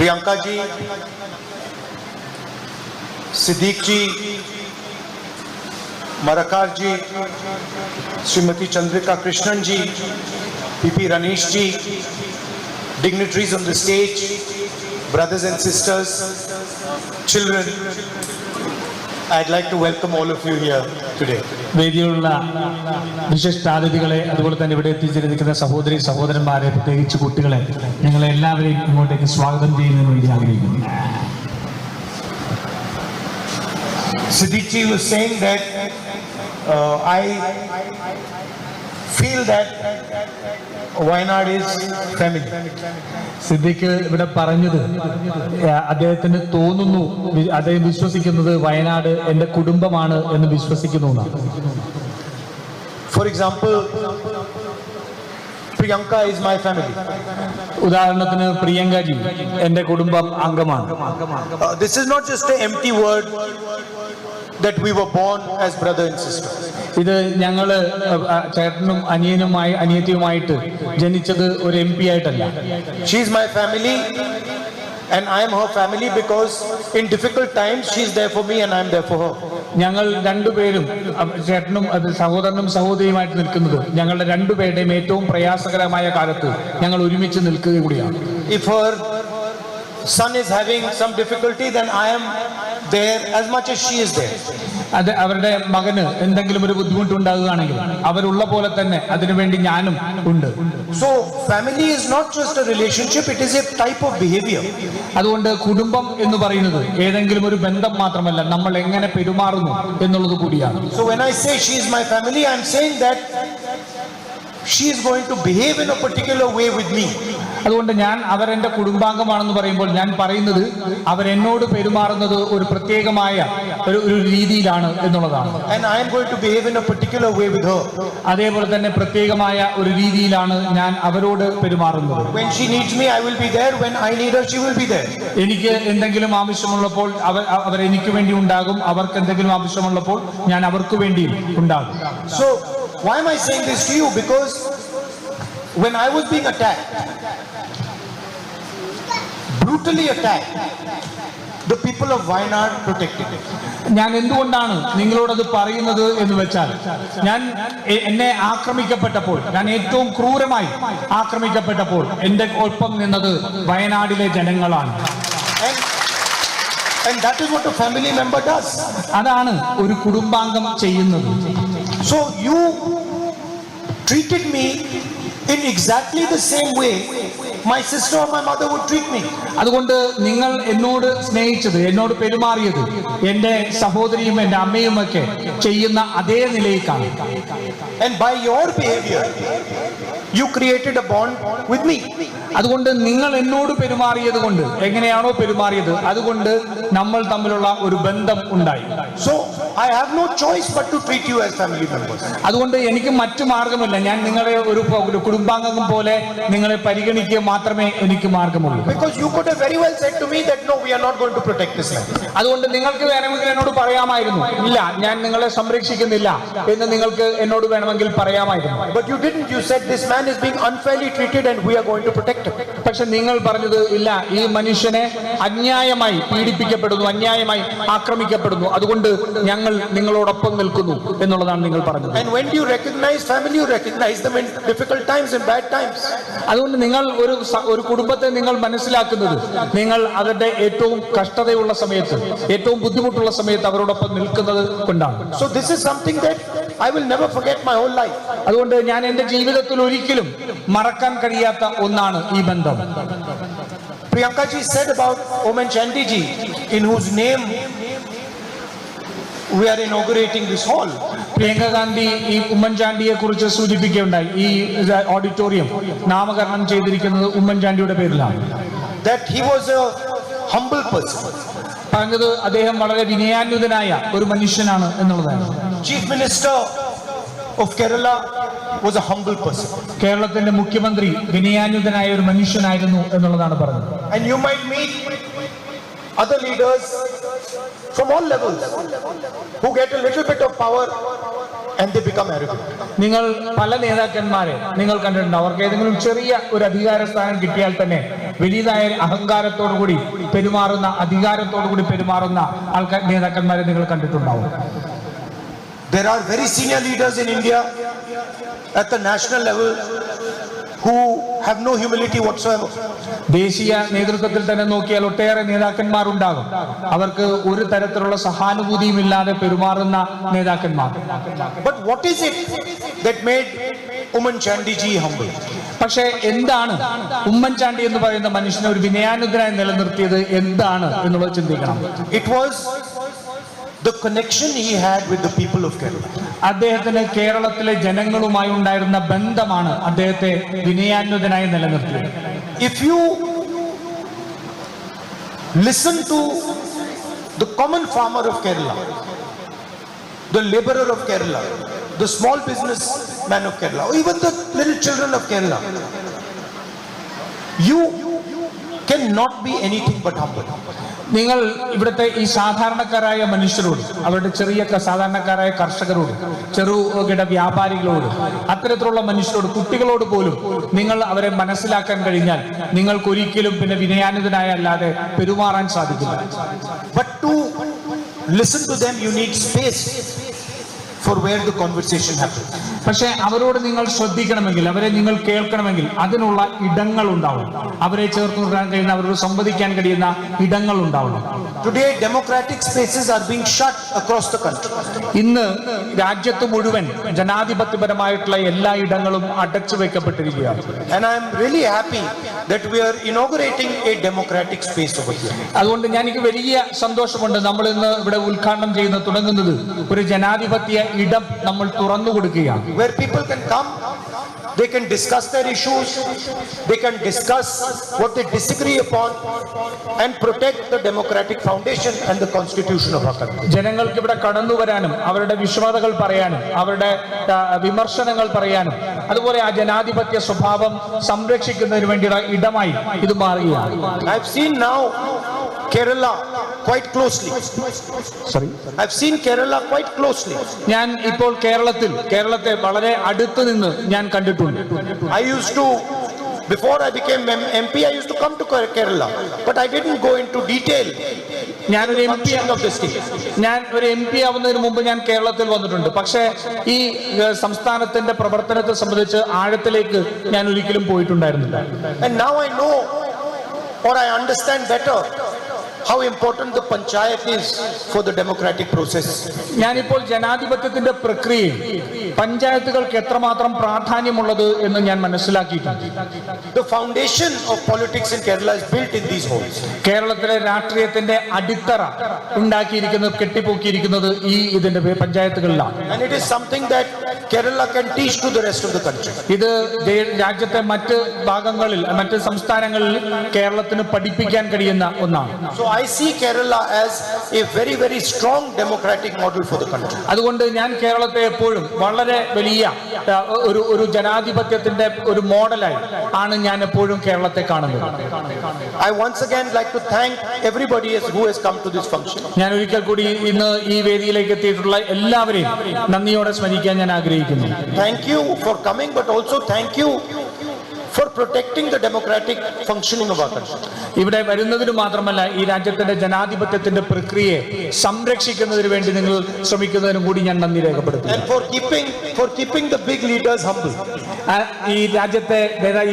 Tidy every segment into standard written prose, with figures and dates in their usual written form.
Priyanka ji, Siddiq ji, Marakar ji, Srimati Chandrika Krishnan ji, PP Ranesh ji, dignitaries on the stage, brothers and sisters, children, I'd like to welcome all of you here today. വേദിയിലുള്ള വിശിഷ്ടാതിഥികളെ, അതുപോലെ തന്നെ ഇവിടെ എത്തിച്ചേർന്നിരിക്കുന്ന സഹോദരി സഹോദരന്മാരെ, പ്രത്യേകിച്ച് കുട്ടികളെ, ഞങ്ങളെ എല്ലാവരെയും ഇങ്ങോട്ടേക്ക് സ്വാഗതം ചെയ്യുന്നതിന് വേണ്ടി ആഗ്രഹിക്കുന്നു. Siddiq ji was saying that I feel that Wayanad is family. Siddique ഇവിടെ പറഞ്ഞത് അദ്ദേഹത്തിന് തോന്നുന്നു, അദ്ദേഹം വിശ്വസിക്കുന്നത് വയനാട് എന്റെ കുടുംബമാണ് എന്ന് വിശ്വസിക്കുന്നു എന്നാണ്. For example, Priyanka is my family. ഉദാഹരണത്തിന് പ്രിയങ്ക ജി എന്റെ കുടുംബം അംഗമാണ്. This is not just an empty word that we were born as brother and sister. ഇത് ഞങ്ങള് ചേട്ടനും അനിയത്തിയുമായിട്ട് ജനിച്ചത് ഒരു MP ആയിട്ടല്ല. She is my family and I am her family because in difficult times she is there for me and I am there for her. ഞങ്ങൾ രണ്ടുപേരും, ചേട്ടനും സഹോദരനും സഹോദരിയുമായിട്ട് നിൽക്കുന്നത് ഞങ്ങളുടെ രണ്ടുപേരുടെയും ഏറ്റവും പ്രയാസകരമായ കാലത്ത് ഞങ്ങൾ ഒരുമിച്ച് നിൽക്കുക കൂടിയാണ്. If her son is having some difficulty, then I am there as much as she is there. അത് അവരുടെ മകന് എന്തെങ്കിലും ഒരു ബുദ്ധിമുട്ടുണ്ടാകുകയാണെങ്കിൽ അവരുള്ള പോലെ തന്നെ അതിനുവേണ്ടി ഞാനും ഉണ്ട്. So family is not just a relationship, it is a type of behavior. അതുകൊണ്ട് കുടുംബം എന്ന് പറയുന്നത് ഏതെങ്കിലും ഒരു ബന്ധം മാത്രമല്ല, നമ്മൾ എങ്ങനെ പെരുമാറുന്നു എന്നുള്ളത് കൂടിയാണ്. So when I say she is my family, I am saying that she is going to behave in a particular way with me. അതുകൊണ്ട് ഞാൻ അവരെന്റെ കുടുംബാംഗമാണെന്ന് പറയുമ്പോൾ ഞാൻ പറയുന്നത് അവരെന്നോട് പെരുമാറുന്നത് ഒരു പ്രത്യേകമായ ഒരു രീതിയിലാണ് എന്നുള്ളതാണ്. And I am going to behave in a particular way with her. അതേപോലെ തന്നെ പ്രത്യേകമായ ഒരു രീതിയിലാണ് ഞാൻ അവരോട് പെരുമാറുന്നത്. When she needs me, I will be there. When I need her, she will be there. എനിക്ക് എന്തെങ്കിലും ആവശ്യമുള്ളപ്പോൾ അവർ എനിക്ക് വേണ്ടി ഉണ്ടാകും, അവർക്ക് എന്തെങ്കിലും ആവശ്യമുള്ളപ്പോൾ ഞാൻ അവർക്ക് വേണ്ടി ഉണ്ടാകും. So why am I saying this to you? Because when I was being attacked, brutally attacked, the people of Wayanad protected me. ഞാൻ എന്തുകൊണ്ടാണ് നിങ്ങളോടത് പറയുന്നത് എന്ന് വെച്ചാൽ, എന്നെ ആക്രമിക്കപ്പെട്ടപ്പോൾ, ഞാൻ ഏറ്റവും ക്രൂരമായി ആക്രമിക്കപ്പെട്ടപ്പോൾ എന്റെ ഒപ്പം നിന്നത് വയനാടിലെ ജനങ്ങളാണ്. And that is what a family member does. അതാണ് ഒരു കുടുംബാംഗം ചെയ്യുന്നത്. So you treated me in exactly the same way my sister or my mother would treat me. അതുകൊണ്ട് നിങ്ങൾ എന്നോട് സ്നേഹിച്ചത്, എന്നോട് പെരുമാറിയത് എന്റെ സഹോദരിയും എന്റെ അമ്മയും ഒക്കെ ചെയ്യുന്ന അതേ നിലയിലാണ്. And by your behavior you created a bond with me. അതുകൊണ്ട് നിങ്ങൾ എന്നോട് പെരുമാറിയത് കൊണ്ട്, എങ്ങനെയാണോ പെരുമാറിയത് അതുകൊണ്ട് നമ്മൾ തമ്മിലുള്ള ഒരു ബന്ധം ഉണ്ടായി. So I have no choice but to treat you as family members. അതുകൊണ്ട് എനിക്ക് മറ്റു മാർഗമില്ല, ഞാൻ നിങ്ങളെ ഒരു കുടുംബാംഗം പോലെ നിങ്ങളെ പരിഗണിക്കുക മാത്രമേ എനിക്ക് മാർഗമുള്ളൂ. Because you could have very well said to me that no, we are not going to protect this land. അതുകൊണ്ട് നിങ്ങൾക്ക് വേണമെങ്കിൽ എന്നോട് പറയാമായിരുന്നു, ഇല്ല ഞാൻ നിങ്ങളെ സംരക്ഷിക്കുന്നില്ല എന്ന് നിങ്ങൾക്ക് എന്നോട് വേണമെങ്കിൽ പറയാമായിരുന്നു. But you didn't. You said this man is being unfairly treated and we are going to protect him. പക്ഷെ നിങ്ങൾ പറഞ്ഞത് ഇല്ല, ഈ മനുഷ്യനെ അന്യായമായി പീഡിപ്പിക്കപ്പെടുന്നു, അന്യായമായി ആക്രമിക്കപ്പെടുന്നു, അതുകൊണ്ട് ഞങ്ങൾ നിങ്ങളോടൊപ്പം നിൽക്കുന്നു എന്നുള്ളതാണ് നിങ്ങൾ പറഞ്ഞത്. And when you recognize family, you recognize them in difficult times and bad times. അതുകൊണ്ട് നിങ്ങൾ ഒരു കുടുംബത്തെ നിങ്ങൾ മനസ്സിലാക്കുന്നത് നിങ്ങൾ അവരുടെ ഏറ്റവും കഷ്ടതയുള്ള സമയത്ത്, ഏറ്റവും ബുദ്ധിമുട്ടുള്ള സമയത്ത് അവരോടൊപ്പം നിൽക്കുന്നത് കൊണ്ടാണ്. So this is something that I will never forget my whole life. അതുകൊണ്ട് ഞാൻ എന്റെ ജീവിതത്തിൽ ഒരിക്കലും മറക്കാൻ കഴിയാത്ത ഒന്നാണ് ഈ ബന്ധം. Priyanka ji said about Oman Chandy ji, in whose name we are inaugurating this hall. Priyanka Gandhi ഈ ഉമ്മൻചാണ്ടിയെ കുറിച്ച് സൂചിപ്പിക്കുകയുണ്ടായി. ഈ ഓഡിറ്റോറിയം നാമകരണം ചെയ്തിരിക്കുന്നത് ഉമ്മൻചാണ്ടിയുടെ പേരിലാണ്. That he was a humble person. പറഞ്ഞത് അദ്ദേഹം വളരെ വിനയാന്വിതനായ ഒരു മനുഷ്യനാണ് എന്നുള്ളതാണ്. Chief Minister of Kerala was a humble person. കേരളത്തിന്റെ മുഖ്യമന്ത്രി വിനയാന്വിതനായ ഒരു മനുഷ്യനായിരുന്നു എന്നുള്ളതാണ് പറഞ്ഞത്. And you might meet other leaders from all levels who get a little bit of power and they become arrogant. നിങ്ങൾ പല നേതാക്കന്മാരെ നിങ്ങൾ കണ്ടിട്ടുണ്ട്. അവർക്ക് ഏതെങ്കിലും ചെറിയ ഒരു അധികാര സ്ഥാനം കിട്ടിയാൽ തന്നെ വലിയതായ അഹങ്കാരത്തോടു കൂടി പെരുമാറുന്ന, അധികാരത്തോടു കൂടി പെരുമാറുന്ന നേതാക്കന്മാരെ നിങ്ങൾ കണ്ടിട്ടുണ്ടാവും. There are very senior leaders in India at the national level who have no humility whatsoever. ദേശീയ നേതൃത്വത്തിൽ തന്നെ നോക്കിയാൽ ഒട്ടേറെ നേതാക്കന്മാർ ഉണ്ടാകും. അവർക്ക് ഒരു തരത്തിലുള്ള സഹാനുഭൂതിയും ഇല്ലാതെ പെരുമാറുന്ന നേതാക്കന്മാർ. But what is it that made Oommen Chandy ji humble? പക്ഷേ എന്താണ് ഉമ്മൻചാണ്ടി എന്ന് പറയുന്ന മനുഷ്യനെ ഒരു വിനയാനുദ്ധനായി നിലനിർത്തിയത് എന്താണ് എന്നുള്ളത് ചിന്തിക്കണം. It was the connection he had with the people of Kerala. അദ്ദേഹത്തിന് കേരളത്തിലെ ജനങ്ങളുമായി ഉണ്ടായിരുന്ന ബന്ധമാണ് അദ്ദേഹത്തെ വിനയാന്വിതനായി നിലനിർത്തിയത്. If you listen to the common farmer of Kerala, the laborer of Kerala, the small businessman of Kerala, or even the little children of Kerala, you cannot be anything but humble. നിങ്ങൾ ഇവിടുത്തെ ഈ സാധാരണക്കാരായ മനുഷ്യരോട്, അവരുടെ ചെറിയ സാധാരണക്കാരായ കർഷകരോട്, ചെറുകിട വ്യാപാരികളോട്, അത്തരത്തിലുള്ള മനുഷ്യരോട്, കുട്ടികളോട് പോലും നിങ്ങൾ അവരെ മനസ്സിലാക്കാൻ കഴിഞ്ഞാൽ നിങ്ങൾക്ക് ഒരിക്കലും പിന്നെ വിനയാനുതനായ അല്ലാതെ പെരുമാറാൻ സാധിക്കില്ല. But to listen to them you need space for where the conversation happens. പക്ഷെ അവരോട് നിങ്ങൾ ശ്രദ്ധിക്കണമെങ്കിൽ, അവരെ നിങ്ങൾ കേൾക്കണമെങ്കിൽ അതിനുള്ള ഇടങ്ങൾ ഉണ്ടാവണം. അവരെ ചേർത്ത് നിർത്താൻ കഴിയുന്ന, അവരോട് സംവദിക്കാൻ കഴിയുന്ന ഇടങ്ങൾ ഉണ്ടാവണം. Today democratic spaces are being shut across the country. ഇന്ന് രാജ്യത്ത് മുഴുവൻ ജനാധിപത്യപരമായിട്ടുള്ള എല്ലാ ഇടങ്ങളും അടച്ചു വെക്കപ്പെട്ടിരിക്കുകയാണ്. And I am really happy that we are inaugurating a democratic space over here. അതുകൊണ്ട് എനിക്ക് വലിയ സന്തോഷമുണ്ട്. നമ്മൾ ഇന്ന് ഇവിടെ ഉദ്ഘാടനം ചെയ്യുന്ന തുടങ്ങുന്നത് ഒരു ജനാധിപത്യ ഇടം നമ്മൾ തുറന്നു കൊടുക്കുകയാണ്. Where people can come, they can discuss their issues, they can discuss what they disagree upon and protect the democratic foundation and the constitution of our country. ജനങ്ങൾക്ക് ഇവിടെ കടന്നു വരാനും അവരുടെ വിഷമതകൾ പറയാനും അവരുടെ വിമർശനങ്ങൾ പറയാനും അതുപോലെ ആ ജനാധിപത്യ സ്വഭാവം സംരക്ഷിക്കുന്നതിന് വേണ്ടിയുള്ള ഇടമായി ഇത് മാറുകയാണ്. I've seen now Kerala quite closely. I've seen Kerala quite closely. ഞാൻ ഇപ്പോൾ കേരളത്തെ വളരെ അടുത്ത് നിന്ന് ഞാൻ കണ്ടിട്ടുണ്ട്. I used to, before I became MP, I used to come to Kerala, but I didn't go into detail. ഞാനൊരു എം പി ആവുന്നതിന് മുമ്പ് ഞാൻ കേരളത്തിൽ വന്നിട്ടുണ്ട്. പക്ഷേ ഈ സംസ്ഥാനത്തിന്റെ പ്രവർത്തനത്തെ സംബന്ധിച്ച് ആഴത്തിലേക്ക് ഞാൻ ഒരിക്കലും പോയിട്ടുണ്ടായിരുന്നില്ല. And now I know, or I understand better, how important the panchayat is for the democratic process. ഞാനിപ്പോൾ ജനാധിപത്യത്തിന്റെ പ്രക്രിയയിൽ പഞ്ചായത്തുകൾക്ക് എത്രമാത്രം പ്രാധാന്യമുള്ളത് എന്ന് ഞാൻ മനസ്സിലാക്കിയിട്ടുണ്ട്. The foundation of politics in Kerala is built in these homes. കേരളത്തിലെ രാഷ്ട്രീയത്തിന്റെ അടിത്തറ ഉണ്ടാക്കിയിരിക്കുന്നത്, കെട്ടിപ്പൊക്കിയിരിക്കുന്നത് ഈ ഇതിന്റെ പഞ്ചായത്തുകളിലാണ്. And it is something that Kerala can teach to the rest of the country. ഇത് രാജ്യത്തെ മറ്റ് ഭാഗങ്ങളിൽ, മറ്റ് സംസ്ഥാനങ്ങളിൽ കേരളത്തിന് പഠിപ്പിക്കാൻ കഴിയുന്ന ഒന്നാണ്. So I see Kerala as a very, very strong democratic model for the country. അതുകൊണ്ട് ഞാൻ കേരളത്തെ എപ്പോഴും വളരെ വലിയ ഒരു ജനാധിപത്യത്തിന്റെ ഒരു മോഡലായി ആണ് ഞാൻ എപ്പോഴും കേരളത്തെ കാണുന്നത്. I once again like to thank everybody who has come to this function. ഞാൻ ഒരിക്കൽ കൂടി ഇന്ന് ഈ വേദിയിലേക്ക് എത്തിയിട്ടുള്ള എല്ലാവരെയും നന്ദിയോടെ സ്മരിക്കാൻ ഞാൻ ആഗ്രഹിക്കുന്നു. Thank you for coming, but also thank you for protecting the democratic functioning of our country. ഇവിടെ വരുന്നതിന് മാത്രമല്ല ഈ രാജ്യത്തിന്റെ ജനാധിപത്യത്തിന്റെ പ്രക്രിയയെ സംരക്ഷിക്കുന്നതിന് വേണ്ടി നിങ്ങൾ ശ്രമിക്കുന്നതിനും കൂടി ഞാൻ നന്ദി രേഖപ്പെടുത്തുന്നു. And for keeping the big leaders humble. ഈ രാജ്യത്തെ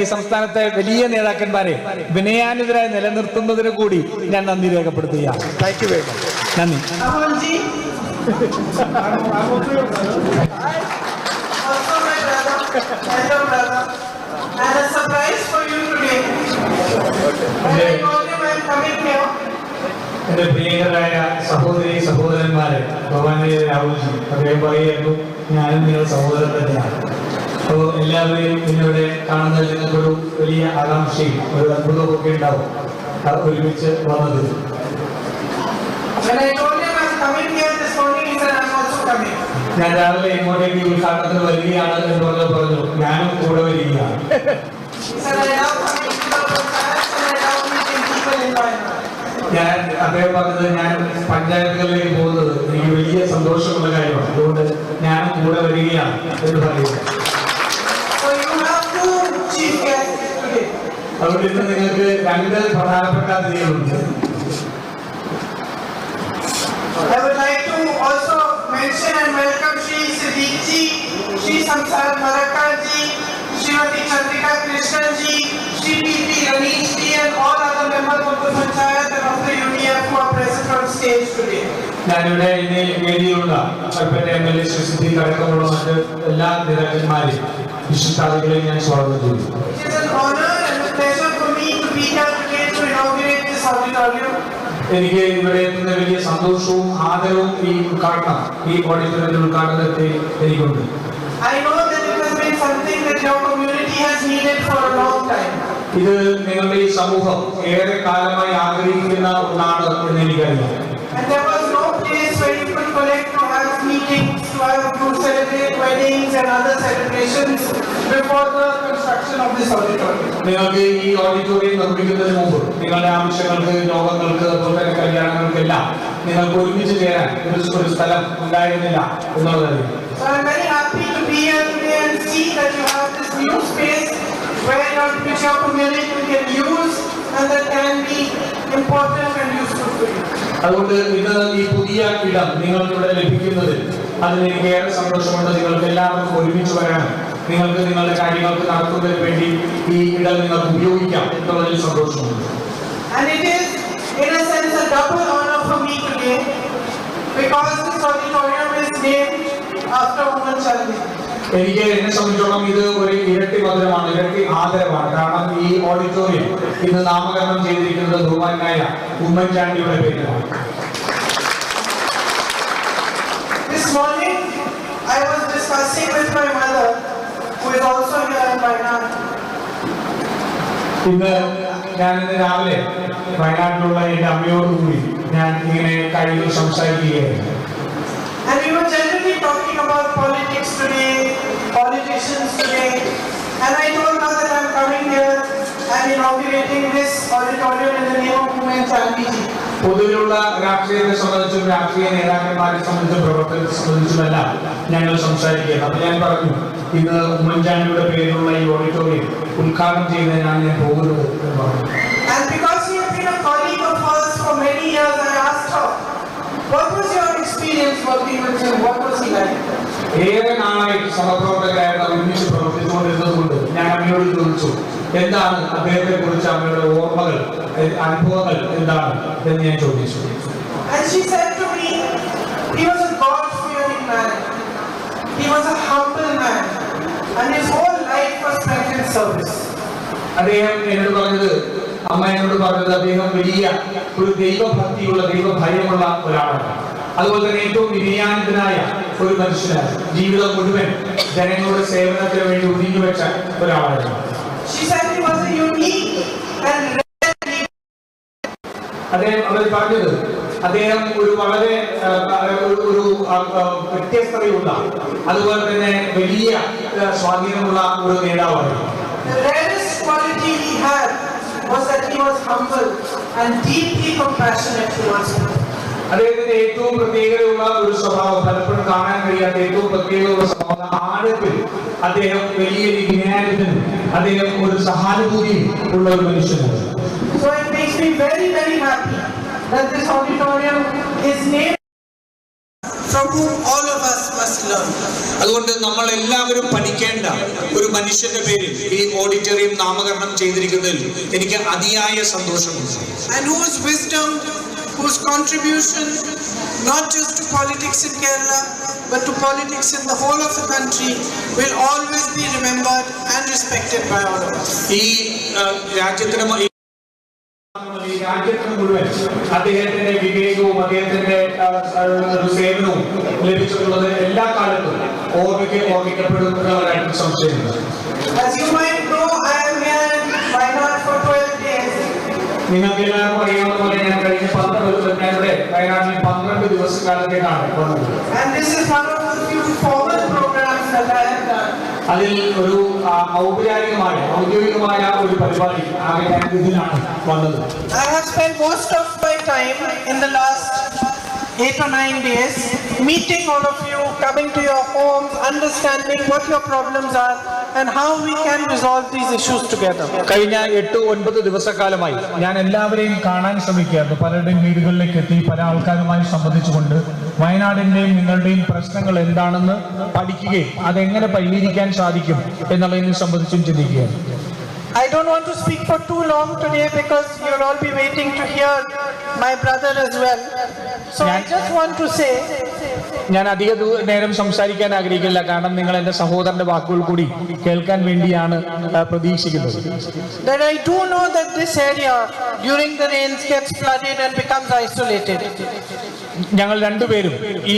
ഈ സംസ്ഥാനത്തെ വലിയ നേതാക്കന്മാരെ വിനയാനിതരായി നിലനിർത്തുന്നതിന് കൂടി ഞാൻ നന്ദി രേഖപ്പെടുത്തുകയാണ്. Thank you very much. നന്ദി. And a surprise for you today. When I told him I'm coming here. എന്റെ പ്രിയങ്കരായ സഹോദരന്മാരെ, ഭഗവാനെ രാഹുൽജി അദ്ദേഹം പറയുന്നു, ഞാനും നിങ്ങൾ സഹോദരൻ തന്നെയാണ്. അപ്പോൾ എല്ലാവരെയും ഇന്നിവിടെ കാണുന്നതിൽ നിങ്ങൾക്കൊരു വലിയ ആകാംക്ഷയും ഒരു അത്ഭുതമൊക്കെ ഉണ്ടാവും ഒരുമിച്ച് വന്നത്. When I told him I'm coming here this morning, he said I'm also coming. ഞാൻ രാവിലെ ഇങ്ങോട്ടേക്ക് ഉദ്ഘാടനത്തിന് വരികയാണ് എന്ന് പറഞ്ഞു, ഞാനും കൂടെ വരികയാണ്. He said I love coming to the Panchayat and I love meeting people in my life. ഞാൻ അദ്ദേഹം പറഞ്ഞത് ഞാൻ പഞ്ചായത്തുകളിലേക്ക് പോകുന്നത് എനിക്ക് വലിയ സന്തോഷമുള്ള കാര്യമാണ്. അതുകൊണ്ട് ഞാൻ കൂടെ വരികയാണ് എന്ന് പറയുക. So you have two chief guests today. അതുകൊണ്ട് ഇന്ന് നിങ്ങൾക്ക് രണ്ട് പ്രധാനപ്പെട്ട അതിഥികളുണ്ട്. I would like to also mention and welcome Shri Siddiq ji, Shri Samsar Marakar ji, Srimati Chandrika Krishnan ji, Shri P.P. Ranesh ji and all other members of the Panchayat and of the UDF who are present on stage today. ഞാനിവിടെ ഇന്ന് വേദിയിലുള്ള Kalpetta MLA Shri Siddique അടക്കമുള്ള മറ്റ് എല്ലാ നേതാക്കന്മാരെയും വിശിഷ്ടാതിഥികളെയും ഞാൻ സ്വാഗതം ചെയ്യുന്നു. It is an honor and a pleasure for me to be here today to inaugurate this auditorium. എനിക്ക് ഇവിടെ എത്തുന്ന വലിയ സന്തോഷവും ആദരവും ഈ ഉദ്ഘാടനം ഈ ഓഡിറ്റോറിയത്തിന്റെ ഉദ്ഘാടനത്തെ എനിക്കുണ്ട്. I know that it has been something that your community has needed for a long time. ഇത് നിങ്ങളുടെ ഈ സമൂഹം ഏറെ കാലമായി ആഗ്രഹിക്കുന്ന ഒന്നാണ് എന്ന് എനിക്കറിയാം. And there was no place where you could collect to have meetings, to celebrate weddings and other celebrations before the construction of this auditorium. നിങ്ങൾക്ക് ഈ ഓഡിറ്റോറിയം നിർമ്മിക്കുന്നതിന് മുമ്പ് നിങ്ങളുടെ ആവശ്യങ്ങൾക്ക്, യോഗങ്ങൾക്ക്, അതുപോലെ കല്യാണങ്ങൾക്കെല്ലാം നിങ്ങൾക്ക് ഒരുമിച്ച് ചേരാൻ ഒരു സ്ഥലം ഉണ്ടായിരുന്നില്ല എന്നുള്ളതറിയാം. So I'm very happy to be here today and see that you have this new space which your community can use and that can be important and useful for you. അതുകൊണ്ട് ഇത് ഈ പുതിയ ഇടം നിങ്ങൾക്ക് ഇവിടെ ലഭിക്കുന്നതിൽ അതിന് എനിക്ക് ഏറെ സന്തോഷമുണ്ട്. നിങ്ങൾക്ക് എല്ലാവർക്കും ഒരുമിച്ച് വരാനും നിങ്ങൾക്ക് നിങ്ങളുടെ കാര്യങ്ങൾക്ക് നടത്തുന്നതിന് വേണ്ടി ഈ ഇടം നിങ്ങൾക്ക് ഉപയോഗിക്കാം എന്നുള്ളതിൽ സന്തോഷമുണ്ട്. And it is in a sense a double honor for me today because this auditorium is named after Woman Chandi. എനിക്ക് എന്നെ സംബന്ധിച്ചോളം ഇത് ഒരു ഇരട്ടി മധുരമാണ്, ഇരട്ടി ആദരവാണ്. കാരണം ഈ ഓഡിറ്റോറിയം ഇന്ന് നാമകരണം ചെയ്തിരിക്കുന്നത് ബഹുമാനായ ഉമ്മൻചാണ്ടിയുടെ പേരിലാണ്. This morning I was discussing with my mother, who is also here in Wayanad. ഇന്ന് ഞാനിന്ന് രാവിലെ വയനാട്ടിലുള്ള എൻ്റെ അമ്മയോടുകൂടി ഞാൻ ഇങ്ങനെ കാര്യങ്ങൾ സംസാരിക്കുകയായിരുന്നു. And we were generally talking about politics today, politicians today. And I told her that I'm coming here and inaugurating this auditorium in the name of Women Chandi ji. പൊതുവിലുള്ള രാഷ്ട്രീയത്തെ സംബന്ധിച്ചും രാഷ്ട്രീയ നേതാക്കന്മാരെ സംബന്ധിച്ചും പ്രവർത്തനത്തെ സംബന്ധിച്ചുമെല്ലാം ഞങ്ങൾ സംസാരിക്കുകയാണ്. അപ്പോൾ ഞാൻ പറഞ്ഞു, ഇന്ന് ഉമ്മൻചാണ്ടിയുടെ പേരിലുള്ള ഈ ഓഡിറ്റോറിയം ഉദ്ഘാടനം ചെയ്യുന്നതിനാണ് ഞാൻ പോകുന്നത് എന്ന് പറഞ്ഞു. And because she has been a colleague of hers for many years, I asked her, what was your experience working with him? What was he like? ഏറെ നാളായി സഹപ്രവർത്തകരായിട്ട് ഒരുമിച്ച് പ്രവർത്തിച്ചുകൊണ്ടിരുന്നത് കൊണ്ട് ഞാൻ അമ്മയോട് ചോദിച്ചു, എന്താണ് അദ്ദേഹത്തെ കുറിച്ച് അമ്മയുടെ ഓർമ്മകൾ, അനുഭവങ്ങൾ എന്താണ് എന്ന് ഞാൻ ചോദിച്ചു. And she said to me, he was a God-fearing man. He was a humble man. And his whole life was spent in service. അദ്ദേഹം എന്നോട് പറഞ്ഞത്, അമ്മ എന്നോട് പറഞ്ഞത്, അദ്ദേഹം വലിയ ഒരു ദൈവഭക്തിയുള്ള, ദൈവഭയമുള്ള ഒരാളാണ്. അതുപോലെ തന്നെ ഏറ്റവും വിനയാനിതനായ ഒരു മനുഷ്യനാണ്. ജീവിതം മുഴുവൻ ജനങ്ങളുടെ സേവനത്തിന് വേണ്ടി ഒഴിഞ്ഞു വെച്ച ഒരാളായിരുന്നു. She said he was a unique and അദ്ദേഹം അവർ പറഞ്ഞത്, അദ്ദേഹം ഒരു വളരെ ഒരു വ്യത്യസ്തതയുള്ള, അതുപോലെ തന്നെ വലിയ സ്വാധീനമുള്ള ഒരു നേതാവായിരുന്നു. the rarest quality he had was that he was humble and deeply compassionate towards people. അദ്ദേഹത്തിന്റെ ഏറ്റവും പ്രത്യേകതയുള്ള ഒരു സ്വഭാവം, പലപ്പോഴും കാണാൻ കഴിയാത്ത ഏറ്റവും പ്രത്യേകതയുള്ള സ്വഭാവം, ആഴത്തിൽ അദ്ദേഹം വലിയ വിജ്ഞാനത്തിനും അദ്ദേഹം ഒരു സഹാനുഭൂതിയും ഉള്ള ഒരു മനുഷ്യനാണ്. So it makes me very, very happy that this auditorium is named from whom all of us must learn. അതുകൊണ്ട് നമ്മൾ എല്ലാവരും പഠിക്കേണ്ട ഒരു മനുഷ്യന്റെ പേരിൽ ഈ ഓഡിറ്റോറിയം നാമകരണം ചെയ്തിരിക്കുന്നതിൽ എനിക്ക് അതിയായ സന്തോഷമുണ്ട്. And whose wisdom, whose contribution, not just to politics in Kerala, but to politics in the whole of the country, will always be remembered and respected by all of us. ഈ രാജ്യത്തിന് മുഴുവൻ അദ്ദേഹത്തിന്റെ വിവേകവും അദ്ദേഹത്തിന്റെ സേവനവും ലഭിച്ചിട്ടുള്ളത് എല്ലാ കാലത്തും ഓർമ്മിക്കപ്പെടുന്നവരായിട്ട് സംശയമില്ല. As you might know, I am here in Wayanad for 12 days. നിങ്ങൾക്ക് എല്ലാവർക്കും അറിയാവുന്ന പോലെ ഞാൻ കഴിഞ്ഞ 12 വയനാട്ടിൽ 12 ദിവസക്കാലത്തേക്കാണ് വന്നത്. And this is one of the few formal programs that I have done. അതിൽ ഒരു ഔദ്യോഗികമായ ഒരു പരിപാടി ഇതിനാണ് വന്നത്. I have spent most of my time in the last 8 or 9 days meeting all of you, coming to your homes, understanding what your problems are and how we can resolve these issues together. കഴിഞ്ഞ 8-9 ദിവസക്കാലമായി ഞാൻ എല്ലാവരെയും കാണാൻ ശ്രമിക്കുകയായിരുന്നു. പലരുടെയും വീടുകളിലേക്ക് എത്തി പല ആൾക്കാരുമായി സംബന്ധിച്ചുകൊണ്ട് വയനാടിന്റെയും നിങ്ങളുടെയും പ്രശ്നങ്ങൾ എന്താണെന്ന് പഠിക്കുകയും അതെങ്ങനെ പരിഹരിക്കാൻ സാധിക്കും എന്നുള്ളതിനെ സംബന്ധിച്ചും ചിന്തിക്കുകയാണ്. I don't want to speak for too long today because you'll all be waiting to hear my brother as well. So I just want to say ഞാൻ അധിക നേരം സംസാരിക്കാൻ ആഗ്രഹിക്കില്ല, കാരണം നിങ്ങൾ എന്റെ സഹോദരന്റെ വാക്കുകൾ കൂടി കേൾക്കാൻ വേണ്ടിയാണ് പ്രതീക്ഷിക്കുന്നത്. that I do know that this area during the rains gets flooded and becomes isolated. ഞങ്ങൾ രണ്ടുപേരും ഈ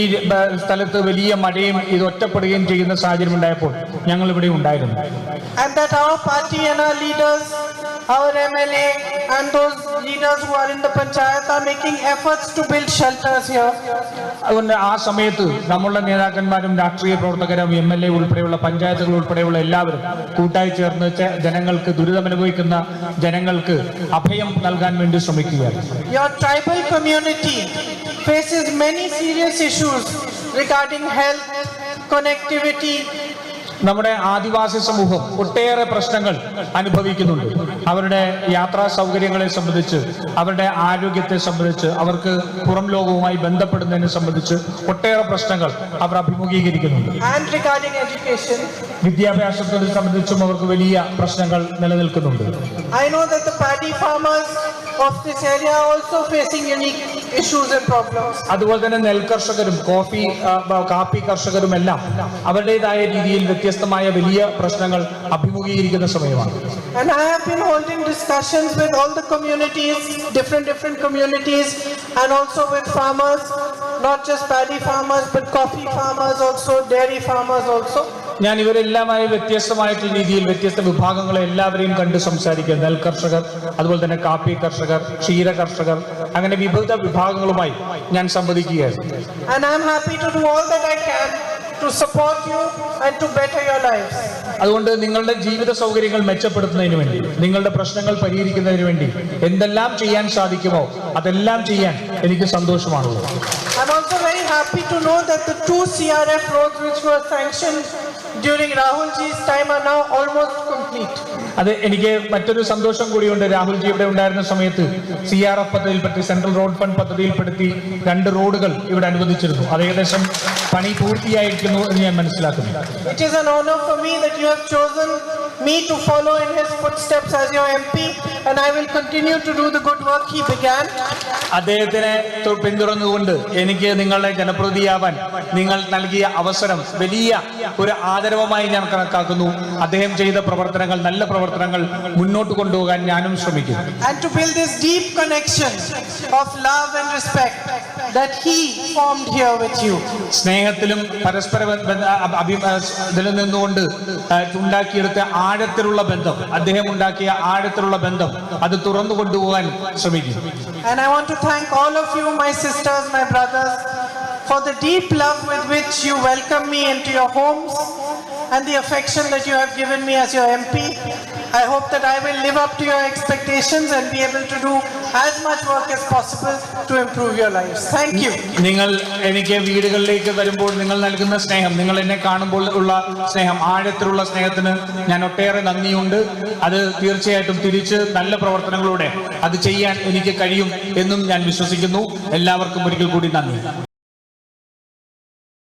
സ്ഥലത്ത് വലിയ മഴയും ഇത് ഒറ്റപ്പെടുകയും ചെയ്യുന്ന സാഹചര്യം ഉണ്ടായപ്പോൾ ഞങ്ങൾ ഇവിടെ ഉണ്ടായിരുന്നു. And that our party and our leaders, our MLA and those leaders who are in the panchayat are making efforts to build shelters here. അതുകൊണ്ട് ആ സമയത്ത് നമ്മളുടെ നേതാക്കന്മാരും രാഷ്ട്രീയ പ്രവർത്തകരും MLA ഉൾപ്പെടെയുള്ള പഞ്ചായത്തുകൾ ഉൾപ്പെടെയുള്ള എല്ലാവരും കൂട്ടായി ചേർന്ന് ജനങ്ങൾക്ക് ദുരിതമനുഭവിക്കുന്ന ജനങ്ങൾക്ക് അഭയം നൽകാൻ വേണ്ടി ശ്രമിക്കുകയാണ്. Your tribal community faces many serious issues regarding health, connectivity. നമ്മുടെ ആദിവാസി സമൂഹം ഒട്ടേറെ പ്രശ്നങ്ങൾ അനുഭവിക്കുന്നുണ്ട്. അവരുടെ യാത്രാ സൗകര്യങ്ങളെ സംബന്ധിച്ച്, അവരുടെ ആരോഗ്യത്തെ സംബന്ധിച്ച്, അവർക്ക് പുറം ലോകവുമായി ബന്ധപ്പെടുന്നതിനെ സംബന്ധിച്ച് ഒട്ടേറെ പ്രശ്നങ്ങൾ അവർ അഭിമുഖീകരിക്കുന്നുണ്ട്. And regarding education, വിദ്യാഭ്യാസത്തെ സംബന്ധിച്ചും അവർക്ക് വലിയ പ്രശ്നങ്ങൾ നിലനിൽക്കുന്നുണ്ട്. I know that the paddy farmers of this area are also facing unique issues and problems. അതുപോലെ തന്നെ നെൽകർഷകരും കാപ്പി കർഷകരും എല്ലാം അവരുടേതായ രീതിയിൽ വ്യത്യസ്തമായ വലിയ പ്രശ്നങ്ങൾ അഭിമുഖീകരിക്കുന്ന സമയമാണ്. And I have been holding discussions with all the communities, different communities, and also with farmers, not just paddy farmers but coffee farmers also, dairy farmers also. ഞാൻ ഇവരെല്ലാമായി വ്യത്യസ്തമായിട്ടുള്ള രീതിയിൽ വ്യത്യസ്ത വിഭാഗങ്ങളെ എല്ലാവരെയും കണ്ട് സംസാരിക്കുക. നെൽകർഷകർ, അതുപോലെ തന്നെ കാപ്പി കർഷകർ, ക്ഷീര കർഷകർ, അങ്ങനെ വിവിധ വിഭാഗങ്ങളുമായി ഞാൻ സംവദിക്കുകയായിരുന്നു. And I am happy to do all that I can to support you and to better your lives. അതുകൊണ്ട് നിങ്ങളുടെ ജീവിത സൗകര്യങ്ങൾ മെച്ചപ്പെടുത്തുന്നതിന് വേണ്ടി, നിങ്ങളുടെ പ്രശ്നങ്ങൾ പരിഹരിക്കുന്നതിന് വേണ്ടി എന്തെല്ലാം ചെയ്യാൻ സാധിക്കുമോ അതെല്ലാം ചെയ്യാൻ എനിക്ക് സന്തോഷമാണുള്ളത്. I'm also very happy to know that the 2 CRF roads which were sanctioned during Rahul ji's time are now almost complete. അത് എനിക്ക് മറ്റൊരു സന്തോഷം കൂടിയുണ്ട്. രാഹുൽജി ഇവിടെ ഉണ്ടായിരുന്ന സമയത്ത് CRF പദ്ധതിയിൽപ്പെടുത്തി, സെൻട്രൽ റോഡ് ഫണ്ട് പദ്ധതിയിൽപ്പെടുത്തി 2 റോഡുകൾ ഇവിടെ അനുവദിച്ചിരുന്നു. അത് ഏകദേശം പണി പൂർത്തിയായിരിക്കുന്നു എന്ന് ഞാൻ മനസ്സിലാക്കുന്നു. It is an honor for me that you have chosen me to follow in his footsteps as your MP, and I will continue to do the good work he began. അദ്ദേഹത്തിനെ പിന്തുടർന്നുകൊണ്ട് എനിക്ക് നിങ്ങളുടെ ജനപ്രതിനിധിയാവാൻ നിങ്ങൾ നൽകിയ അവസരം വലിയ ഒരു ആദരവുമായി ഞാൻ കണക്കാക്കുന്നു. അദ്ദേഹം ചെയ്ത പ്രവർത്തനങ്ങൾ, നല്ല പ്രവർത്തനങ്ങൾ മുന്നോട്ട് കൊണ്ടുപോകാൻ ഞാനും ശ്രമിക്കും. And to build this deep connection of love and respect that he formed here with you. സ്നേഹത്തിലും പരസ്പര ഇതിൽ നിന്നുകൊണ്ട് ഉണ്ടാക്കിയെടുത്ത ആഴത്തിലുള്ള ബന്ധം, അദ്ദേഹം ഉണ്ടാക്കിയ ആഴത്തിലുള്ള ബന്ധം അത് തുറന്നു കൊണ്ടുപോകാൻ ശ്രമിക്കും. And I want to thank all of you, my sisters, my brothers, for the deep love with which you welcome me into your homes and the affection that you have given me as your MP. I hope that I will live up to your expectations and be able to do as much work as possible to improve your lives. Thank you. നിങ്ങൾ എനിക്ക് വീടുകളിലേക്ക് വരുമ്പോൾ നിങ്ങൾ നൽകുന്ന സ്നേഹം, നിങ്ങൾ എന്നെ കാണുമ്പോൾ ഉള്ള സ്നേഹം, ആഴത്തിലുള്ള സ്നേഹത്തിന് ഞാൻ ഒട്ടേറെ നന്ദിയുണ്ട്. അത് തീർച്ചയായിട്ടും തിരിച്ച് നല്ല പ്രവർത്തനങ്ങളോടെ അത് ചെയ്യാൻ എനിക്ക് കഴിയും എന്നും ഞാൻ വിശ്വസിക്കുന്നു. എല്ലാവർക്കും ഒരിക്കൽ കൂടി നന്ദി.